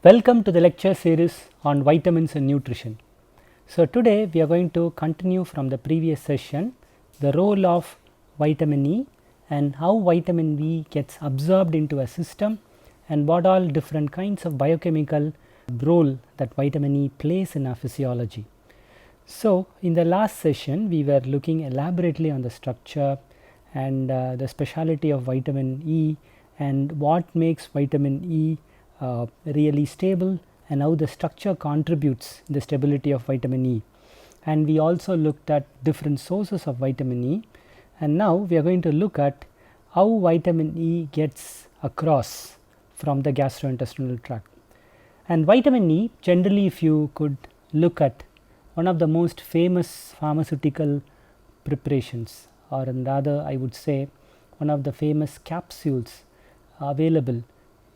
Welcome to the lecture series on vitamins and nutrition. So today we are going to continue from the previous session the role of vitamin E and how vitamin E gets absorbed into a system and what all different kinds of biochemical role that vitamin E plays in our physiology. So in the last session we were looking elaborately on the structure and the speciality of vitamin E and what makes vitamin E really stable and how the structure contributes in the stability of vitamin E. And we also looked at different sources of vitamin E, and now we are going to look at how vitamin E gets across from the gastrointestinal tract. And vitamin E, generally if you could look at one of the most famous pharmaceutical preparations, or rather I would say one of the famous capsules available.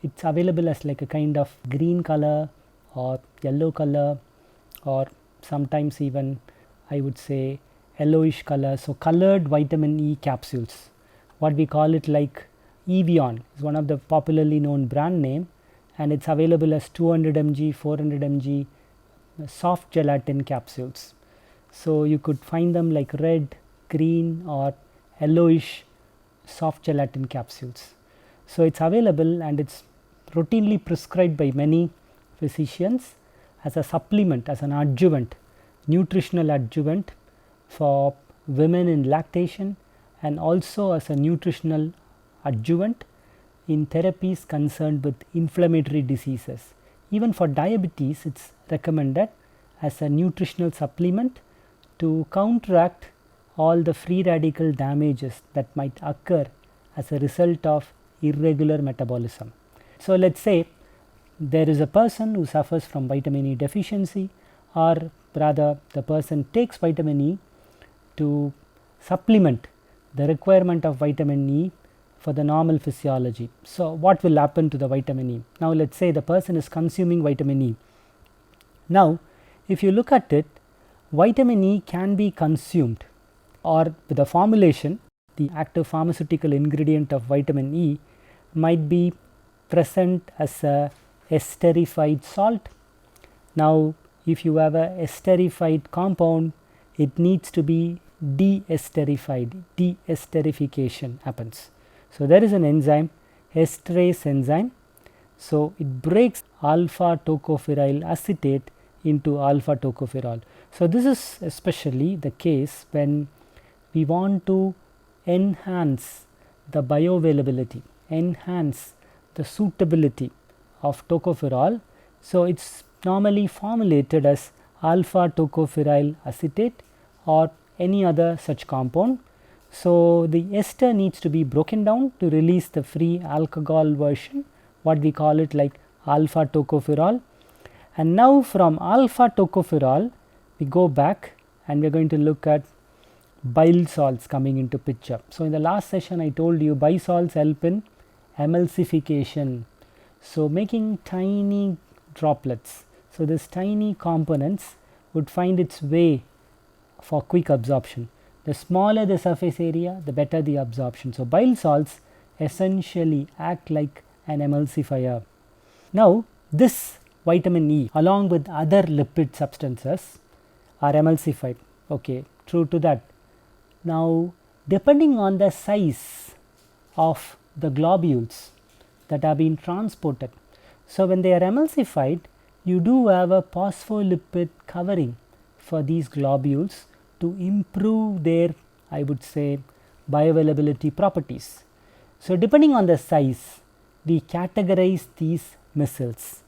It's available as like a kind of green color or yellow color, or sometimes even I would say yellowish color. So colored vitamin E capsules, what we call it like Evion is one of the popularly known brand name, and it's available as 200 mg, 400 mg soft gelatin capsules. So you could find them like red, green or yellowish soft gelatin capsules. So it's available and it's routinely prescribed by many physicians as a supplement, as an adjuvant, nutritional adjuvant for women in lactation, and also as a nutritional adjuvant in therapies concerned with inflammatory diseases. Even for diabetes, it's recommended as a nutritional supplement to counteract all the free radical damages that might occur as a result of irregular metabolism. So let's say there is a person who suffers from vitamin E deficiency, or rather the person takes vitamin E to supplement the requirement of vitamin E for the normal physiology. So what will happen to the vitamin E? Now let's say the person is consuming vitamin E. Now if you look at it, vitamin E can be consumed, or with the formulation, the active pharmaceutical ingredient of vitamin E might be present as a esterified salt. Now if you have a esterified compound, it needs to be de-esterified, de-esterification happens. So there is an enzyme, esterase enzyme, so it breaks alpha tocopherol acetate into alpha tocopherol. So this is especially the case when we want to enhance the bioavailability, enhance the suitability of tocopherol. So it's normally formulated as alpha tocopherol acetate or any other such compound. So the ester needs to be broken down to release the free alcohol version, what we call it like alpha tocopherol. And now from alpha tocopherol we go back and we are going to look at bile salts coming into picture. So in the last session I told you bile salts help in emulsification, so making tiny droplets. So this tiny components would find its way for quick absorption. The smaller the surface area, the better the absorption. So bile salts essentially act like an emulsifier. Now this vitamin E along with other lipid substances are emulsified. Okay, true to that. Now depending on the size of the globules that are being transported, so when they are emulsified, you do have a phospholipid covering for these globules to improve their, I would say, bioavailability properties. So depending on the size, we categorize these micelles,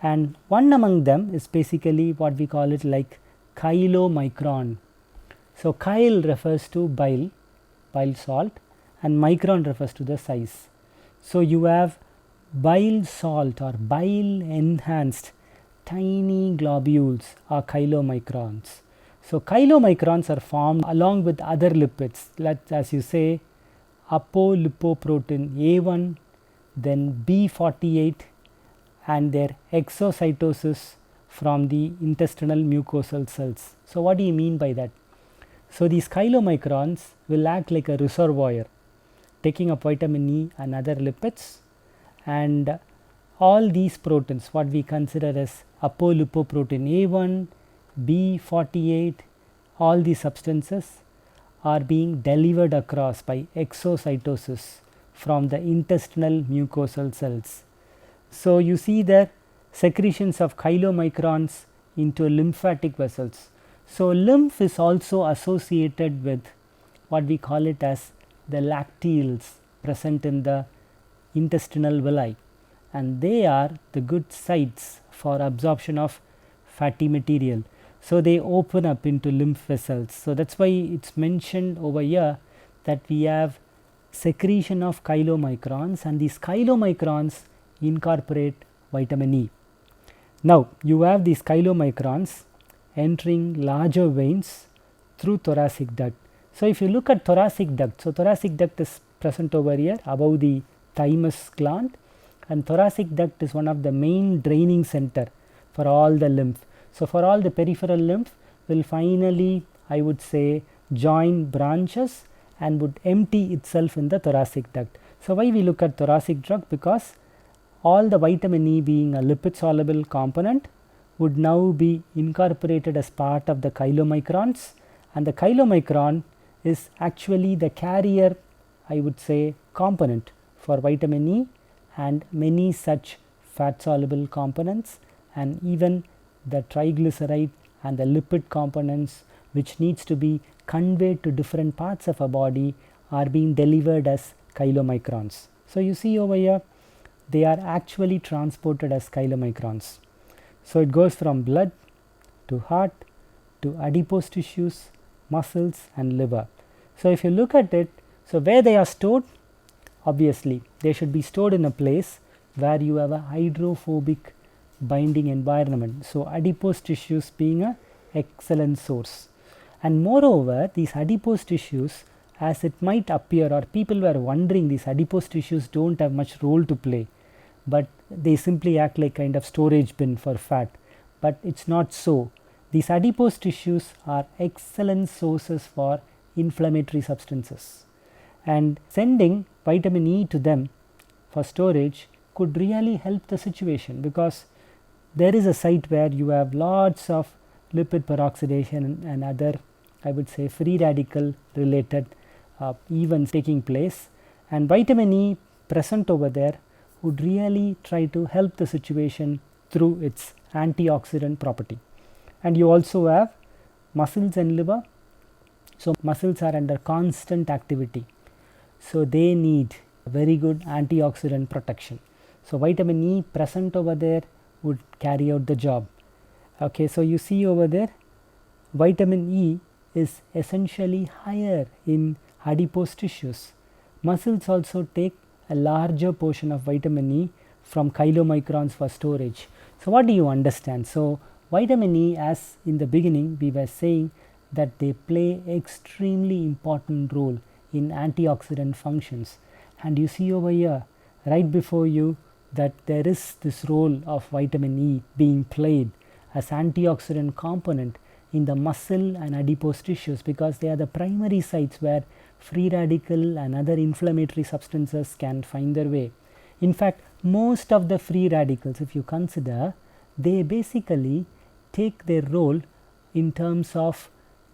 and one among them is basically what we call it like chylomicron. So chyl refers to bile salt, and micron refers to the size. So you have bile salt or bile enhanced tiny globules are chylomicrons. So chylomicrons are formed along with other lipids, as you say apolipoprotein A1, then B48, and their exocytosis from the intestinal mucosal cells. So what do you mean by that? So these chylomicrons will act like a reservoir taking up vitamin E and other lipids, and all these proteins, what we consider as apolipoprotein A1, B48, all these substances are being delivered across by exocytosis from the intestinal mucosal cells. So, you see there secretions of chylomicrons into lymphatic vessels. So, lymph is also associated with what we call it as the lacteals present in the intestinal villi, and they are the good sites for absorption of fatty material. So, they open up into lymph vessels. So, that is why it is mentioned over here that we have secretion of chylomicrons, and these chylomicrons incorporate vitamin E. Now, you have these chylomicrons entering larger veins through thoracic duct. So, if you look at thoracic duct, so thoracic duct is present over here above the thymus gland, and thoracic duct is one of the main draining center for all the lymph. So, for all the peripheral lymph will finally, I would say, join branches and would empty itself in the thoracic duct. So, why we look at thoracic duct? Because all the vitamin E, being a lipid soluble component, would now be incorporated as part of the chylomicrons, and the chylomicron is actually the carrier, I would say, component for vitamin E and many such fat soluble components, and even the triglyceride and the lipid components which needs to be conveyed to different parts of our body are being delivered as chylomicrons. So, you see over here they are actually transported as chylomicrons. So, it goes from blood to heart to adipose tissues, muscles and liver. So, if you look at it, so where they are stored, obviously they should be stored in a place where you have a hydrophobic binding environment. So, adipose tissues being a excellent source, and moreover these adipose tissues, as it might appear, or people were wondering, these adipose tissues do not have much role to play, but they simply act like kind of storage bin for fat, but it is not so. These adipose tissues are excellent sources for inflammatory substances, and sending vitamin E to them for storage could really help the situation, because there is a site where you have lots of lipid peroxidation and other, I would say, free radical related events taking place, and vitamin E present over there would really try to help the situation through its antioxidant property. And you also have muscles and liver. So, muscles are under constant activity, so they need very good antioxidant protection. So, vitamin E present over there would carry out the job. Okay, so you see over there vitamin E is essentially higher in adipose tissues. Muscles also take a larger portion of vitamin E from chylomicrons for storage. So, what do you understand? So, vitamin E, as in the beginning we were saying, that they play extremely important role in antioxidant functions, and you see over here right before you that there is this role of vitamin E being played as antioxidant component in the muscle and adipose tissues, because they are the primary sites where free radical and other inflammatory substances can find their way. In fact, most of the free radicals, if you consider, they basically take their role in terms of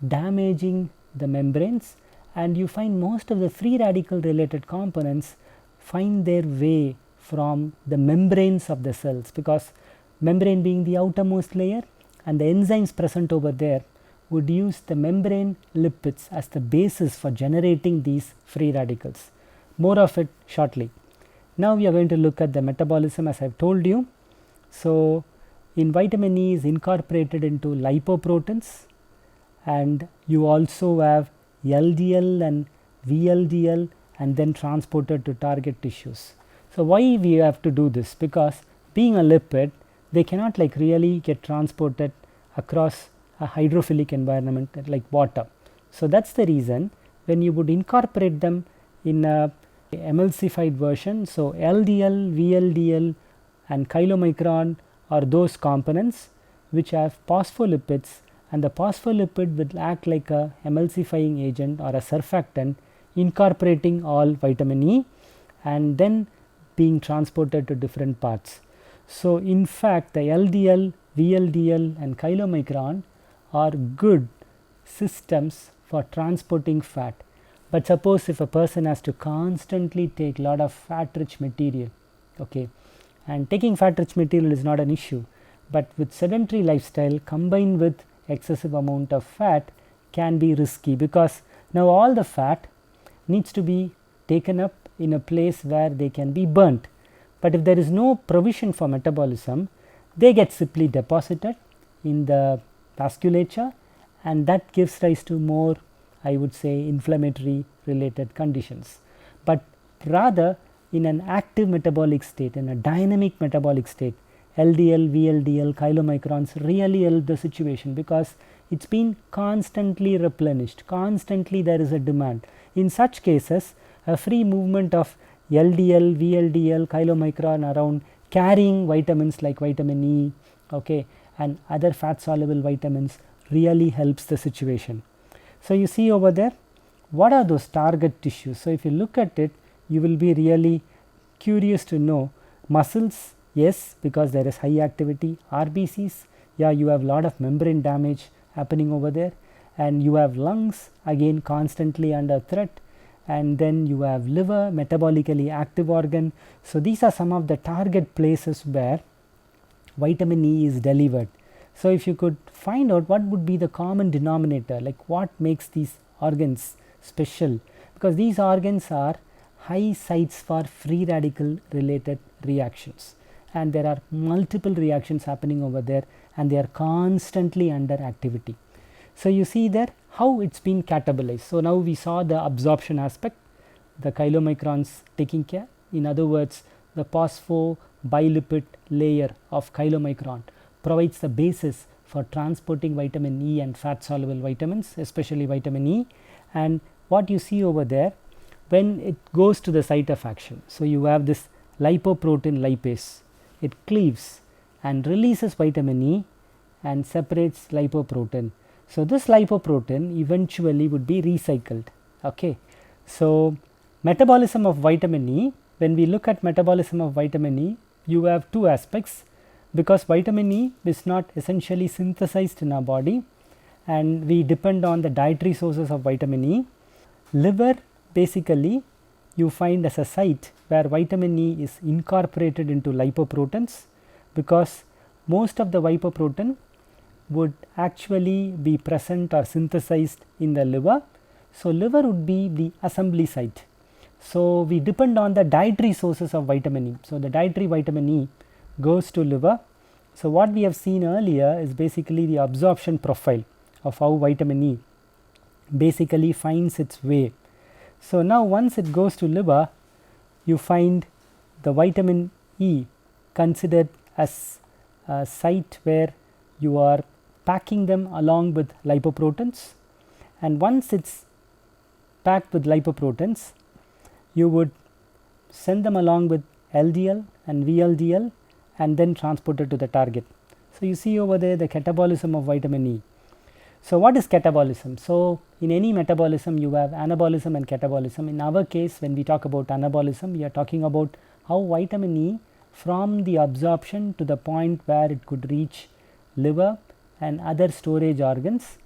damaging the membranes, and you find most of the free radical related components find their way from the membranes of the cells, because membrane being the outermost layer, and the enzymes present over there would use the membrane lipids as the basis for generating these free radicals. More of it shortly. Now we are going to look at the metabolism, as I have told you. So, in vitamin E is incorporated into lipoproteins, and you also have LDL and VLDL and then transported to target tissues. So, why we have to do this? Because being a lipid, they cannot like really get transported across a hydrophilic environment like water. So, that is the reason when you would incorporate them in a emulsified version. So, LDL, VLDL and chylomicron are those components which have phospholipids, and the phospholipid will act like a emulsifying agent or a surfactant incorporating all vitamin E and then being transported to different parts. So in fact, the LDL, VLDL and chylomicron are good systems for transporting fat. But suppose if a person has to constantly take lot of fat rich material, okay, and taking fat rich material is not an issue, but with sedentary lifestyle combined with excessive amount of fat can be risky, because now all the fat needs to be taken up in a place where they can be burnt. But if there is no provision for metabolism, they get simply deposited in the vasculature, and that gives rise to more, I would say, inflammatory related conditions. But rather in an active metabolic state, in a dynamic metabolic state, LDL, VLDL, chylomicrons really help the situation, because it's been constantly replenished, constantly there is a demand. In such cases, a free movement of LDL, VLDL, chylomicron around carrying vitamins like vitamin E, okay, and other fat soluble vitamins really helps the situation. So you see over there, what are those target tissues? So if you look at it, you will be really curious to know. Muscles, yes, because there is high activity. RBCs, yeah, you have lot of membrane damage happening over there, and you have lungs, again constantly under threat, and then you have liver, metabolically active organ. So these are some of the target places where vitamin E is delivered. So if you could find out what would be the common denominator, like what makes these organs special, because these organs are high sites for free radical related reactions, and there are multiple reactions happening over there, and they are constantly under activity. So you see there how it's been catabolized. So now we saw the absorption aspect, the chylomicrons taking care. In other words, the phosphobilipid layer of chylomicron provides the basis for transporting vitamin E and fat soluble vitamins, especially vitamin E. And what you see over there, when it goes to the site of action, so you have this lipoprotein lipase, it cleaves and releases vitamin E and separates lipoprotein. So this lipoprotein eventually would be recycled. Okay, so metabolism of vitamin E, when we look at metabolism of vitamin E, you have two aspects, because vitamin E is not essentially synthesized in our body, and we depend on the dietary sources of vitamin E. Liver, basically you find as a site where vitamin E is incorporated into lipoproteins, because most of the lipoprotein would actually be present or synthesized in the liver. So liver would be the assembly site. So we depend on the dietary sources of vitamin E. So the dietary vitamin E goes to liver. So what we have seen earlier is basically the absorption profile of how vitamin E basically finds its way. So now once it goes to liver, you find the vitamin E considered as a site where you are packing them along with lipoproteins, and once it's packed with lipoproteins, you would send them along with LDL and VLDL and then transport it to the target. So you see over there the catabolism of vitamin E. So what is catabolism? So in any metabolism you have anabolism and catabolism. In our case, when we talk about anabolism, we are talking about how vitamin E from the absorption to the point where it could reach liver and other storage organs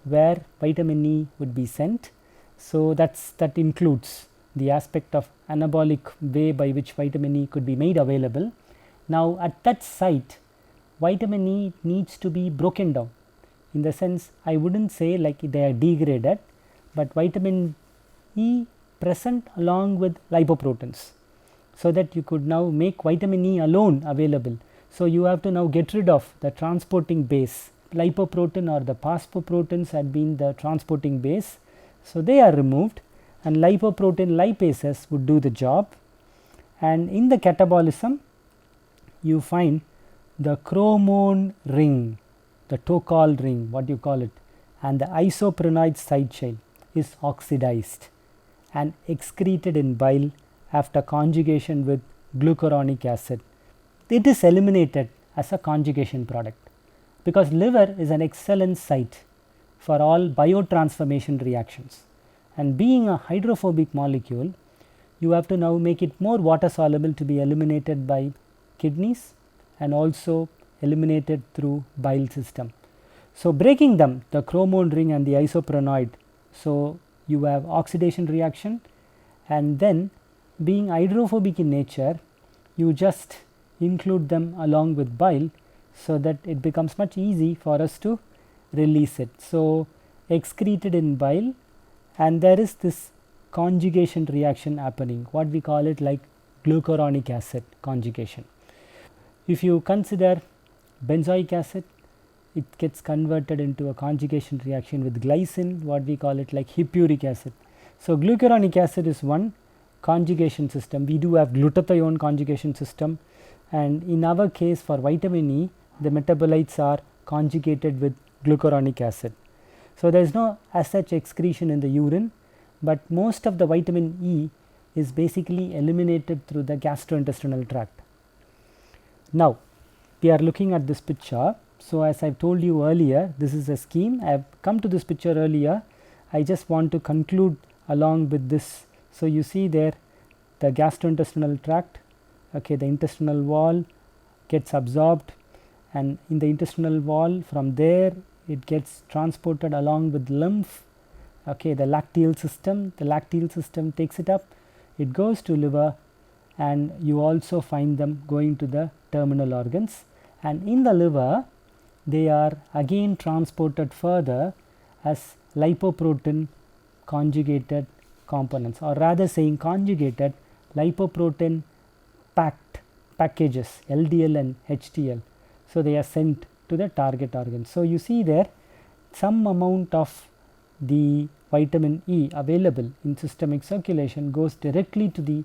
where vitamin E would be sent. So that includes the aspect of anabolic way by which vitamin E could be made available. Now at that site, vitamin E needs to be broken down. In the sense, I wouldn't say like they are degraded, but vitamin E present along with lipoproteins, so that you could now make vitamin E alone available. So you have to now get rid of the transporting base. Lipoprotein or the phosphoproteins had been the transporting base, so they are removed, and lipoprotein lipases would do the job. And in the catabolism, you find the chromone ring, the Tocol ring, what you call it, and the isoprenoid side chain is oxidized and excreted in bile after conjugation with glucuronic acid. It is eliminated as a conjugation product, because liver is an excellent site for all biotransformation reactions, and being a hydrophobic molecule, you have to now make it more water soluble to be eliminated by kidneys and also eliminated through bile system. So breaking them, the chromone ring and the isoprenoid, so you have oxidation reaction, and then being hydrophobic in nature, you just include them along with bile so that it becomes much easy for us to release it. So excreted in bile, and there is this conjugation reaction happening, what we call it like glucuronic acid conjugation. If you consider benzoic acid, it gets converted into a conjugation reaction with glycine, what we call it like hippuric acid. So glucuronic acid is one conjugation system. We do have glutathione conjugation system, and in our case for vitamin E, the metabolites are conjugated with glucuronic acid. So there is no as such excretion in the urine, but most of the vitamin E is basically eliminated through the gastrointestinal tract. Now we are looking at this picture. So as I told you earlier, this is a scheme. I have come to this picture earlier. I just want to conclude along with this. So you see there the gastrointestinal tract, okay, the intestinal wall gets absorbed, and in the intestinal wall, from there it gets transported along with lymph, okay, the lacteal system takes it up, it goes to liver, and you also find them going to the terminal organs, and in the liver they are again transported further as lipoprotein conjugated components, or rather saying conjugated lipoprotein packages, LDL and HDL. So they are sent to the target organ. So you see there some amount of the vitamin E available in systemic circulation goes directly to the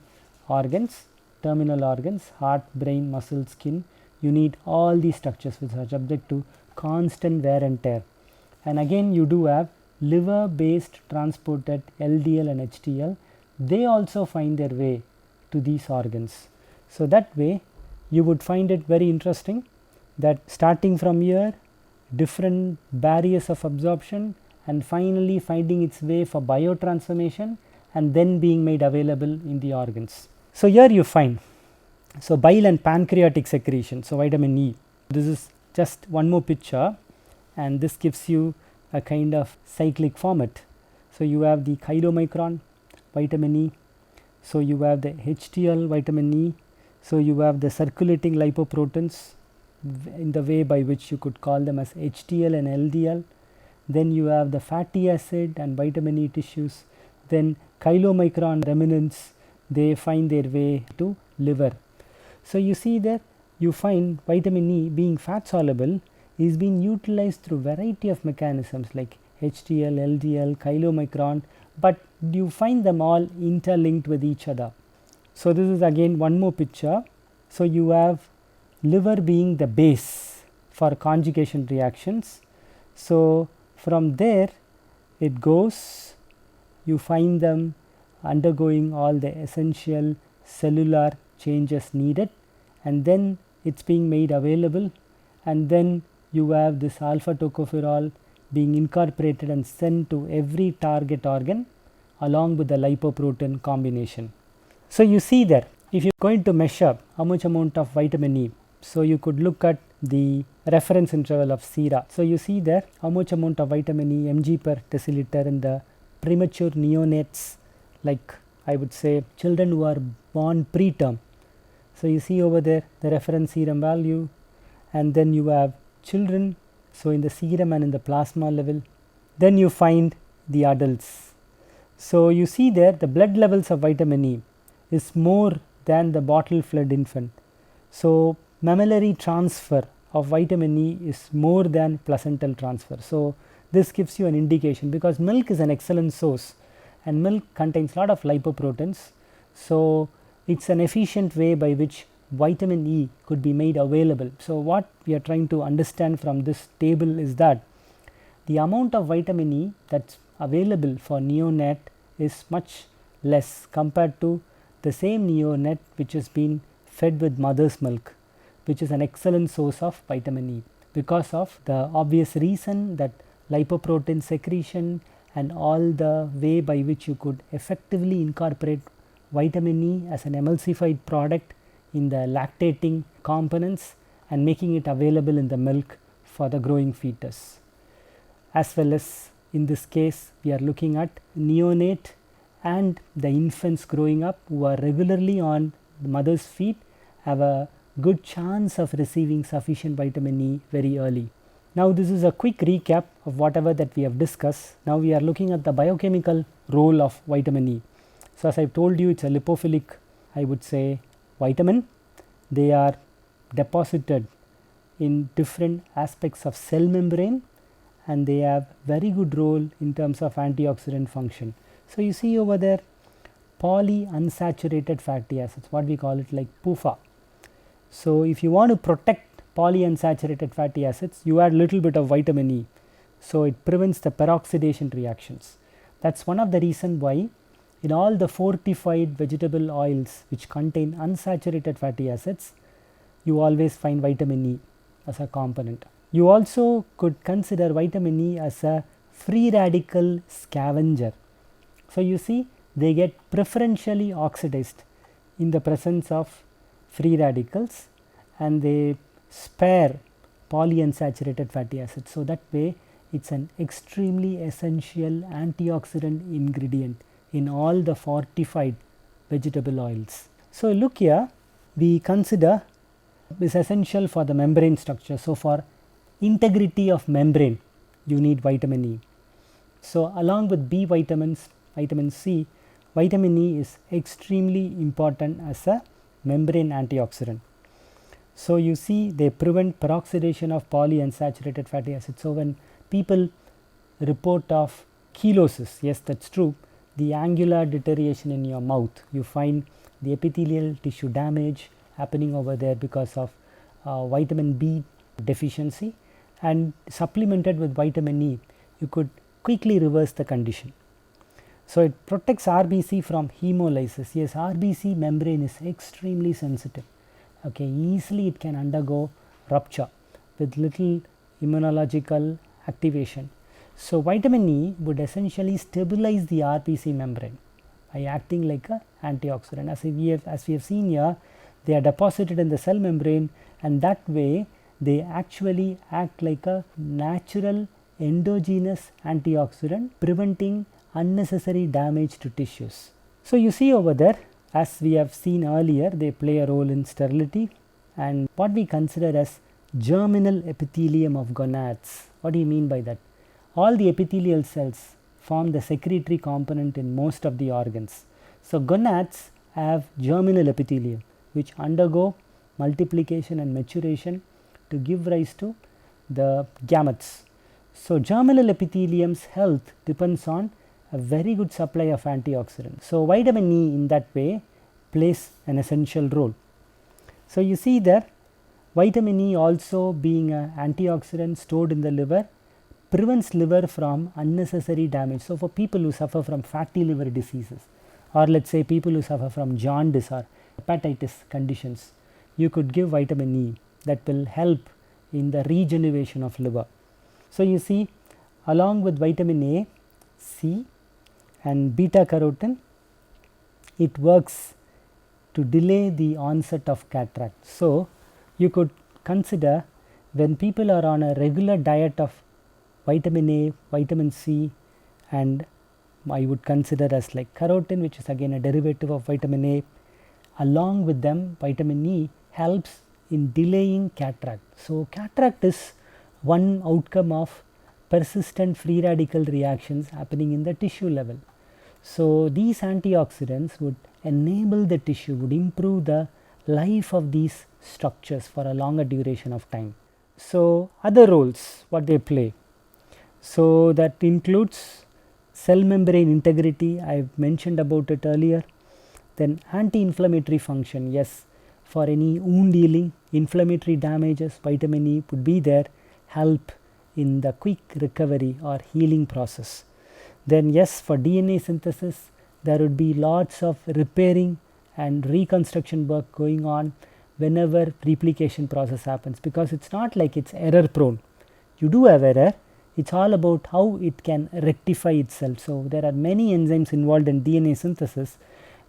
organs, terminal organs, heart, brain, muscle, skin. You need all these structures which are subject to constant wear and tear. And again you do have liver based transported LDL and HDL. They also find their way to these organs. So that way you would find it very interesting that starting from here, different barriers of absorption, and finally finding its way for biotransformation and then being made available in the organs. So here you find, so bile and pancreatic secretion, so vitamin E. This is just one more picture, and this gives you a kind of cyclic format. So you have the chylomicron vitamin E, so you have the HDL vitamin E, so you have the circulating lipoproteins in the way by which you could call them as HDL and LDL. Then you have the fatty acid and vitamin E tissues. Then chylomicron remnants, they find their way to liver. So you see there you find vitamin E being fat soluble is being utilized through variety of mechanisms like HDL, LDL, chylomicron, but you find them all interlinked with each other. So this is again one more picture. So you have liver being the base for conjugation reactions. So from there it goes, you find them undergoing all the essential cellular changes needed, and then it's being made available, and then you have this alpha tocopherol being incorporated and sent to every target organ along with the lipoprotein combination. So you see there, if you're going to measure how much amount of vitamin E, so you could look at the reference interval of sera. So you see there how much amount of vitamin E mg per deciliter in the premature neonates, like I would say children who are born preterm. So you see over there the reference serum value, and then you have children, so in the serum and in the plasma level. Then you find the adults. So you see there the blood levels of vitamin E is more than the bottle fed infant. So mammillary transfer of vitamin E is more than placental transfer. So this gives you an indication, because milk is an excellent source and milk contains a lot of lipoproteins. So it's an efficient way by which vitamin E could be made available. So what we are trying to understand from this table is that the amount of vitamin E that's available for neonate is much less compared to the same neonate which has been fed with mother's milk, which is an excellent source of vitamin E, because of the obvious reason that lipoprotein secretion and all the way by which you could effectively incorporate vitamin E as an emulsified product in the lactating components, and making it available in the milk for the growing fetus. As well as in this case, we are looking at neonate and the infants growing up who are regularly on the mother's feet have a good chance of receiving sufficient vitamin E very early. Now this is a quick recap of whatever that we have discussed. Now we are looking at the biochemical role of vitamin E. So as I told you, it's a lipophilic, I would say, vitamin. They are deposited in different aspects of cell membrane and they have very good role in terms of antioxidant function. So you see over there polyunsaturated fatty acids, what we call it like PUFA. So if you want to protect polyunsaturated fatty acids, you add little bit of vitamin E. So it prevents the peroxidation reactions. That's one of the reason why in all the fortified vegetable oils which contain unsaturated fatty acids, you always find vitamin E as a component. You also could consider vitamin E as a free radical scavenger. So you see, they get preferentially oxidized in the presence of free radicals and they spare polyunsaturated fatty acids. So that way it's an extremely essential antioxidant ingredient in all the fortified vegetable oils. So look here, we consider is essential for the membrane structure. So for integrity of membrane, you need vitamin E. So along with B vitamins, vitamin C, vitamin E is extremely important as a membrane antioxidant. So you see, they prevent peroxidation of polyunsaturated fatty acids. So when people report of chelosis, yes, that's true, the angular deterioration in your mouth, you find the epithelial tissue damage happening over there because of vitamin B deficiency, and supplemented with vitamin E, you could quickly reverse the condition. So it protects RBC from hemolysis. Yes, RBC membrane is extremely sensitive. Okay, easily it can undergo rupture with little immunological activation. So vitamin E would essentially stabilize the RBC membrane by acting like an antioxidant. As we have seen here, they are deposited in the cell membrane and that way they actually act like a natural endogenous antioxidant, preventing unnecessary damage to tissues. So you see over there, as we have seen earlier, they play a role in sterility and what we consider as germinal epithelium of gonads. What do you mean by that? All the epithelial cells form the secretory component in most of the organs. So gonads have germinal epithelium which undergo multiplication and maturation to give rise to the gametes. So germinal epithelium's health depends on a very good supply of antioxidants. So vitamin E in that way plays an essential role. So you see there, vitamin E also being an antioxidant stored in the liver prevents liver from unnecessary damage. So for people who suffer from fatty liver diseases, or let's say people who suffer from jaundice or hepatitis conditions, you could give vitamin E that will help in the regeneration of liver. So you see, along with vitamin A, C and beta carotene, it works to delay the onset of cataract. So you could consider when people are on a regular diet of vitamin A, vitamin C, and I would consider as like carotene, which is again a derivative of vitamin A, along with them vitamin E helps in delaying cataract. So cataract is one outcome of persistent free radical reactions happening in the tissue level. So these antioxidants would enable the tissue, would improve the life of these structures for a longer duration of time. So other roles, what they play. So that includes cell membrane integrity, I have mentioned about it earlier. Then anti-inflammatory function, yes, for any wound healing, inflammatory damages, vitamin E would be there, help in the quick recovery or healing process. Then yes, for DNA synthesis, there would be lots of repairing and reconstruction work going on whenever replication process happens, because it's not like it's error prone. You do have error, it's all about how it can rectify itself. So there are many enzymes involved in DNA synthesis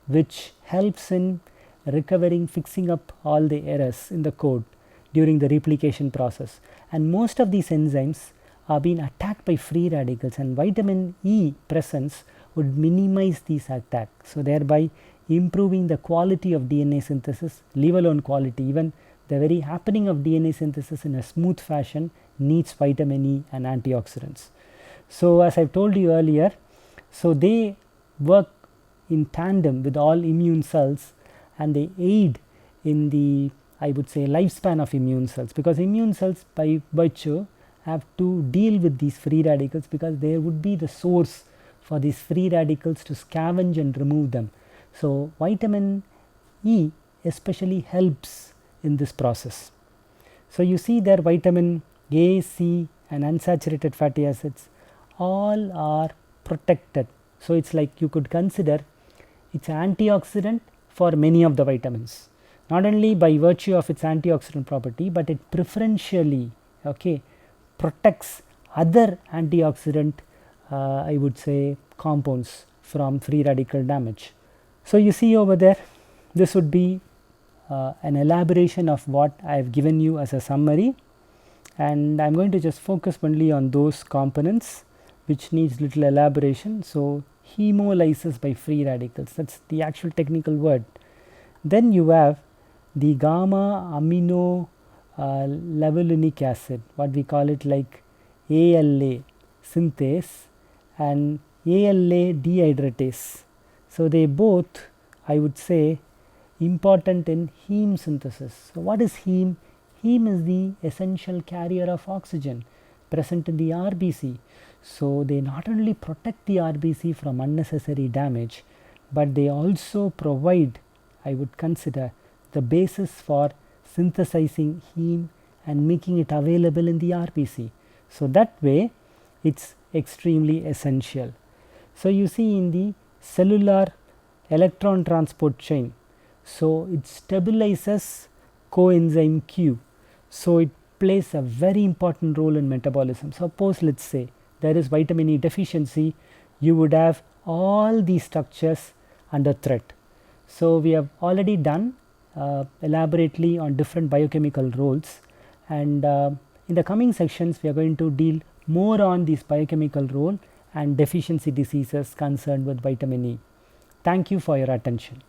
which helps in recovering, fixing up all the errors in the code. during the replication process, and most of these enzymes are being attacked by free radicals, and vitamin E presence would minimize these attacks, so thereby improving the quality of DNA synthesis, leave alone quality. Even the very happening of DNA synthesis in a smooth fashion needs vitamin E and antioxidants. So as I've told you earlier, so they work in tandem with all immune cells, and they aid in the, I would say, lifespan of immune cells, because immune cells by virtue have to deal with these free radicals, because there would be the source for these free radicals to scavenge and remove them. So vitamin E especially helps in this process. So you see there vitamin A, C and unsaturated fatty acids all are protected. So it's like you could consider it's antioxidant for many of the vitamins, not only by virtue of its antioxidant property, but it preferentially protects other antioxidant I would say compounds from free radical damage. So you see over there, this would be an elaboration of what I have given you as a summary, and I am going to just focus only on those components which needs little elaboration. So hemolysis by free radicals, that's the actual technical word. Then you have the gamma amino levulinic acid, what we call it like ALA synthase and ALA dehydratase. So they both, I would say, important in heme synthesis. So what is heme? Heme is the essential carrier of oxygen present in the RBC. So they not only protect the RBC from unnecessary damage, but they also provide, I would consider, the basis for synthesizing heme and making it available in the RBC. So that way it's extremely essential. So you see in the cellular electron transport chain, so it stabilizes coenzyme Q. So it plays a very important role in metabolism. Suppose let's say there is vitamin E deficiency, you would have all these structures under threat. So we have already done elaborately on different biochemical roles, and in the coming sections we are going to deal more on this biochemical role and deficiency diseases concerned with vitamin E. Thank you for your attention.